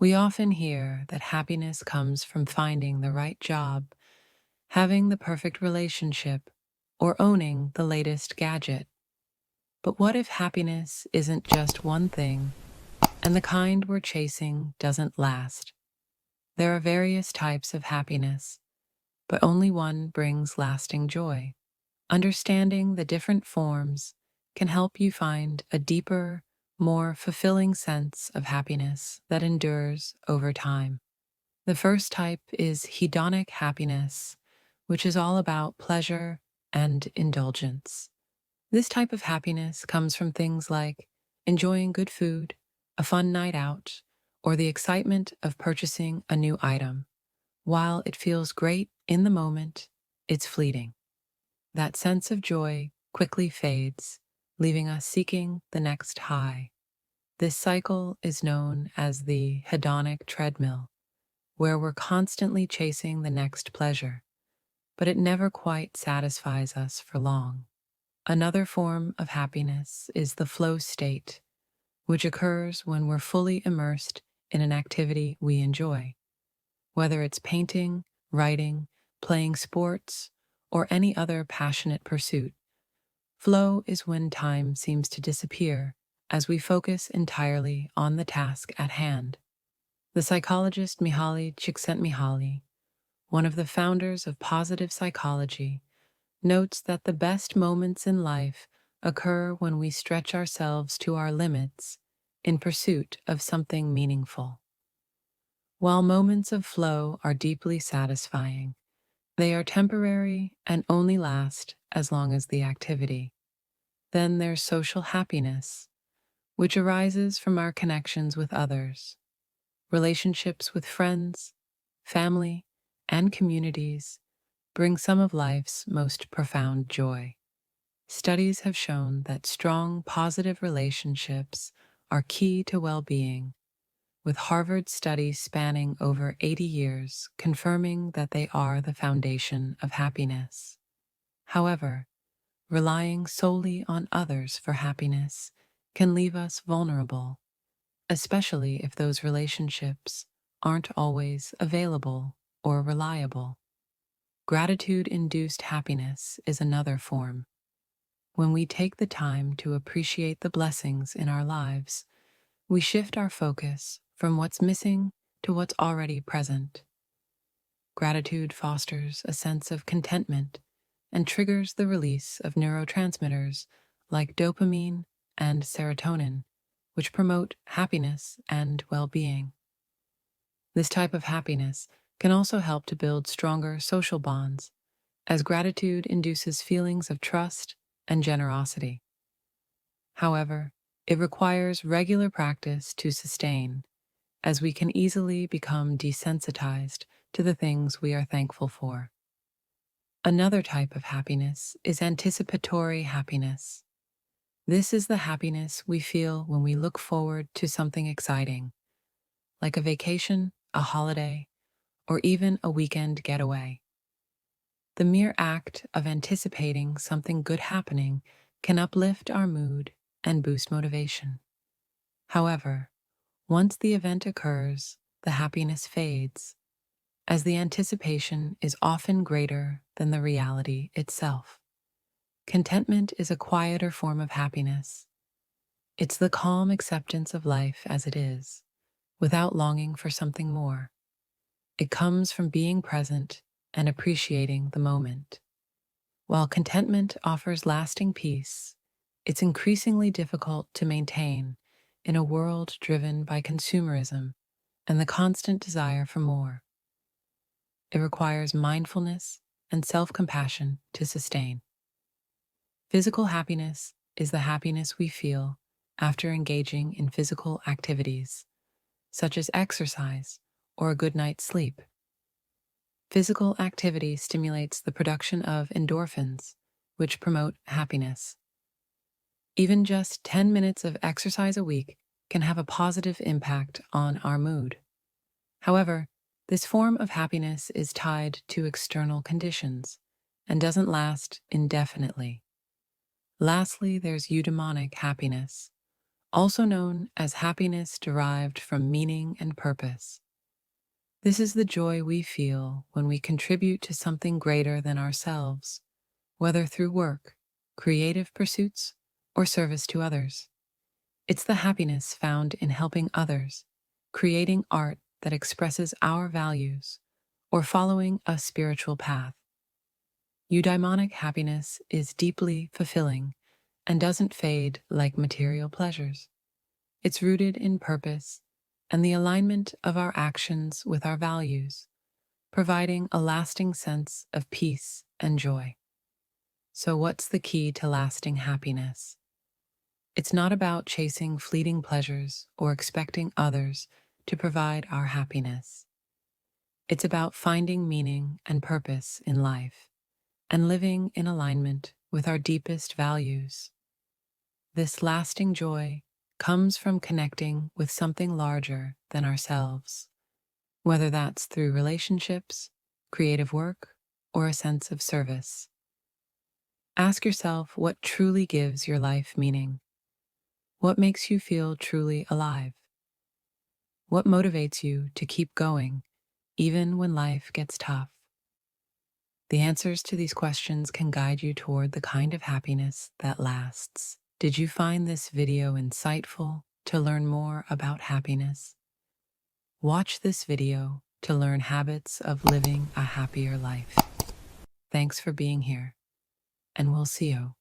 We often hear that happiness comes from finding the right job, having the perfect relationship, or owning the latest gadget. But what if happiness isn't just one thing, and the kind we're chasing doesn't last? There are various types of happiness, but only one brings lasting joy. Understanding the different forms can help you find a deeper, more fulfilling sense of happiness that endures over time. The first type is hedonic happiness, which is all about pleasure and indulgence. This type of happiness comes from things like enjoying good food, a fun night out, or the excitement of purchasing a new item. While it feels great in the moment, it's fleeting. That sense of joy quickly fades, leaving us seeking the next high. This cycle is known as the hedonic treadmill, where we're constantly chasing the next pleasure, but it never quite satisfies us for long. Another form of happiness is the flow state, which occurs when we're fully immersed in an activity we enjoy. Whether it's painting, writing, playing sports, or any other passionate pursuit, flow is when time seems to disappear as we focus entirely on the task at hand. The psychologist Mihaly Csikszentmihalyi, one of the founders of positive psychology, notes that the best moments in life occur when we stretch ourselves to our limits in pursuit of something meaningful. While moments of flow are deeply satisfying, they are temporary and only last as long as the activity. Then there's social happiness, which arises from our connections with others. Relationships with friends, family, and communities bring some of life's most profound joy. Studies have shown that strong, positive relationships are key to well-being, with Harvard studies spanning over 80 years confirming that they are the foundation of happiness. However, relying solely on others for happiness can leave us vulnerable, especially if those relationships aren't always available or reliable. Gratitude-induced happiness is another form. When we take the time to appreciate the blessings in our lives, we shift our focus from what's missing to what's already present. Gratitude fosters a sense of contentment and triggers the release of neurotransmitters like dopamine and serotonin, which promote happiness and well-being. This type of happiness can also help to build stronger social bonds, as gratitude induces feelings of trust and generosity. However, it requires regular practice to sustain, as we can easily become desensitized to the things we are thankful for. Another type of happiness is anticipatory happiness. This is the happiness we feel when we look forward to something exciting, like a vacation, a holiday, or even a weekend getaway. The mere act of anticipating something good happening can uplift our mood and boost motivation. However, once the event occurs, the happiness fades, as the anticipation is often greater than the reality itself. Contentment is a quieter form of happiness. It's the calm acceptance of life as it is, without longing for something more. It comes from being present and appreciating the moment. While contentment offers lasting peace, it's increasingly difficult to maintain in a world driven by consumerism and the constant desire for more. It requires mindfulness and self-compassion to sustain. Physical happiness is the happiness we feel after engaging in physical activities, such as exercise or a good night's sleep. Physical activity stimulates the production of endorphins, which promote happiness. Even just 10 minutes of exercise a week can have a positive impact on our mood. However, this form of happiness is tied to external conditions and doesn't last indefinitely. Lastly, there's eudaimonic happiness, also known as happiness derived from meaning and purpose. This is the joy we feel when we contribute to something greater than ourselves, whether through work, creative pursuits, or service to others. It's the happiness found in helping others, creating art that expresses our values, or following a spiritual path. Eudaimonic happiness is deeply fulfilling and doesn't fade like material pleasures. It's rooted in purpose and the alignment of our actions with our values, providing a lasting sense of peace and joy. So, what's the key to lasting happiness? It's not about chasing fleeting pleasures or expecting others to provide our happiness. It's about finding meaning and purpose in life and living in alignment with our deepest values. This lasting joy comes from connecting with something larger than ourselves, whether that's through relationships, creative work, or a sense of service. Ask yourself what truly gives your life meaning. What makes you feel truly alive? What motivates you to keep going, even when life gets tough? The answers to these questions can guide you toward the kind of happiness that lasts. Did you find this video insightful to learn more about happiness? Watch this video to learn habits of living a happier life. Thanks for being here, and we'll see you